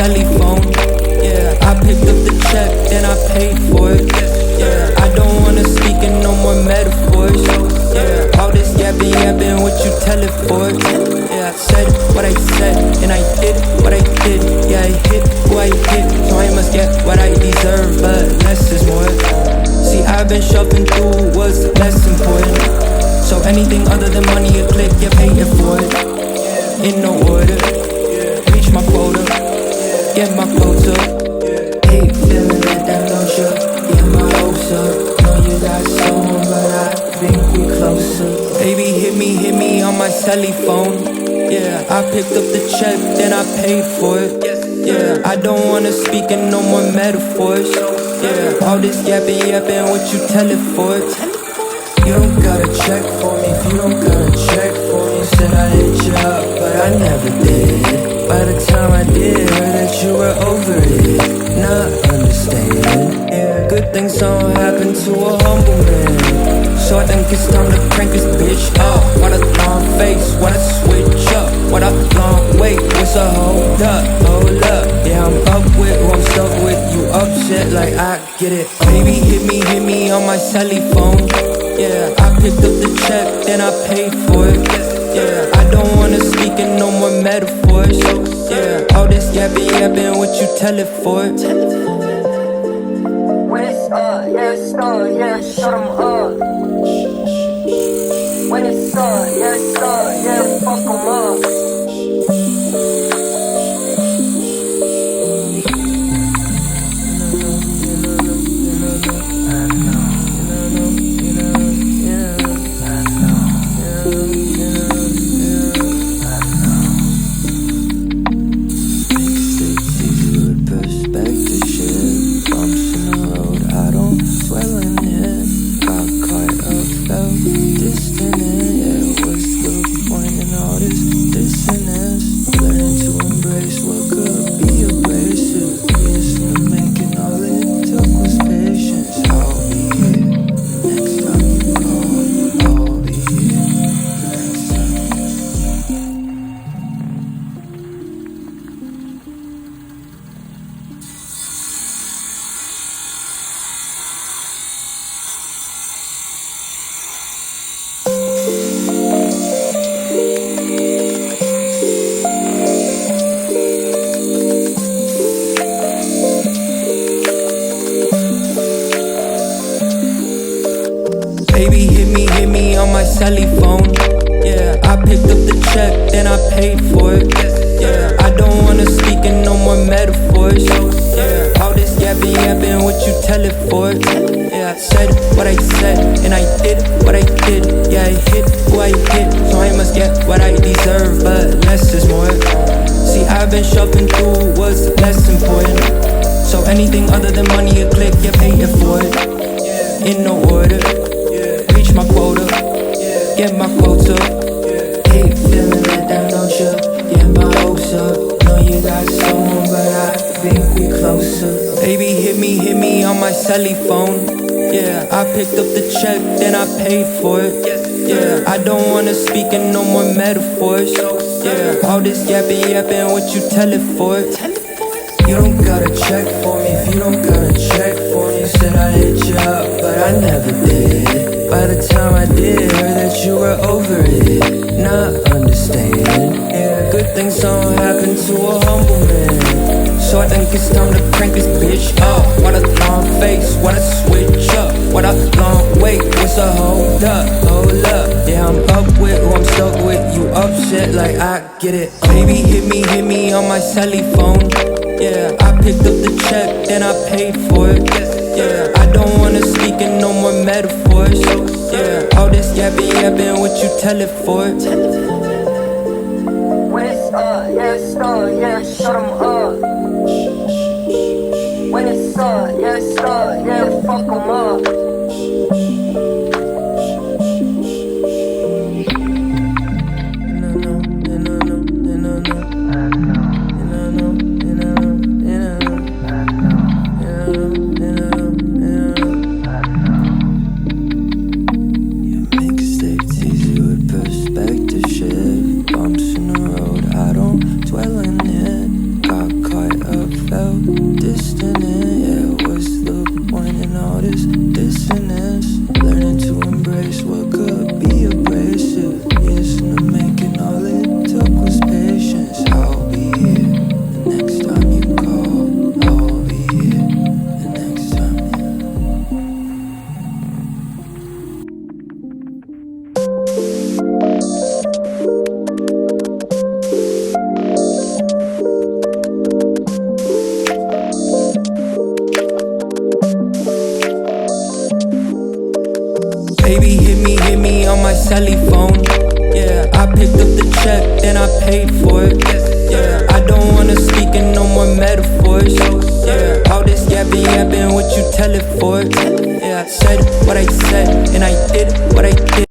celly phone. Yeah, I picked up the check, then I paid for it. Yeah, I don't wanna speak in no more metaphors. Yeah, all this yapping, what you tell it for? Yeah, I said what I said, and I did what I did. Yeah, I hit who I hit, so I must get what I deserve, but less is more. See, I've been shuffling through what's less important. So anything other than money, a click, you pay it for it. In no order, reach my quota, get my quotes up. Hate feeling let that know you, get my hopes up. Know you got someone, but I think we closer. Baby, hit me on my celly phone. Yeah, I picked up the check, then I paid for it. Yeah, I don't wanna speak in no more metaphors. Yeah, all this yapping, what you tell it for? You don't gotta check for me if you don't gotta check for me. Said I hit you up, but I never did. By the time I did, heard that you were over it. Not understanding. Yeah, good things don't happen to a humble man. So I think it's time to crank this bitch up. What a long face, what a switch up. What a long wait, what's a hold up, hold up. Yeah, I'm up with who I'm stuck with. You upset like I get it. Baby, hit me on my celly phone. Yeah, I picked up the check, then I paid for it. Yeah, I don't wanna speak in no more metaphors. Yeah, all this yapping, what you tell it for? When it's yeah, shut 'em up. When it's yeah, fuck 'em up. Baby, hit me on my celly phone. Yeah, I picked up the check, then I paid for it. Yeah, I don't wanna speak in no more metaphors. Yeah, all this yapping, what you tell it for? Yeah, I said what I said, and I did what I did. Yeah, I hit who I hit, so I must get what I deserve, but less is more. See, I've been shuffling through what's less important. So anything other than money, a click, you pay it for it. In no order, reach my quota, get my quotes up. Hate feeling let that know you, get my hopes up. Know you got someone, but I think we closer. Baby, hit me on my celly phone. Yeah, I picked up the check, then I paid for it. Yeah, I don't wanna speak in no more metaphors. Yeah, all this yapping, what you tell it for? You don't gotta check for me if you don't gotta check for me. Said I hit you up, but I never did. By the time I did, heard that you were over it. Not understanding. Yeah, good things don't happen to a humble man. So I think it's time to crank this bitch up. What a long face, what a switch up. What a long wait, what's a hold up, hold up. Yeah, I'm up with who I'm stuck with. You upset like I get it. Baby, hit me on my celly phone. Yeah, I picked up the check, then I paid for it. Yeah, I don't wanna speak in no more metaphors. Yeah, all this yapping, what you tell it for? When it's yeah, shut 'em up. When it's yeah, fuck 'em up. Bumps in the road, I don't dwell in it. Got caught up. Baby, hit me on my celly phone. Yeah, I picked up the check, then I paid for it. Yeah, I don't wanna speak in no more metaphors. Yeah, all this yapping, what you tell it for? Yeah, I said what I said, and I did what I did.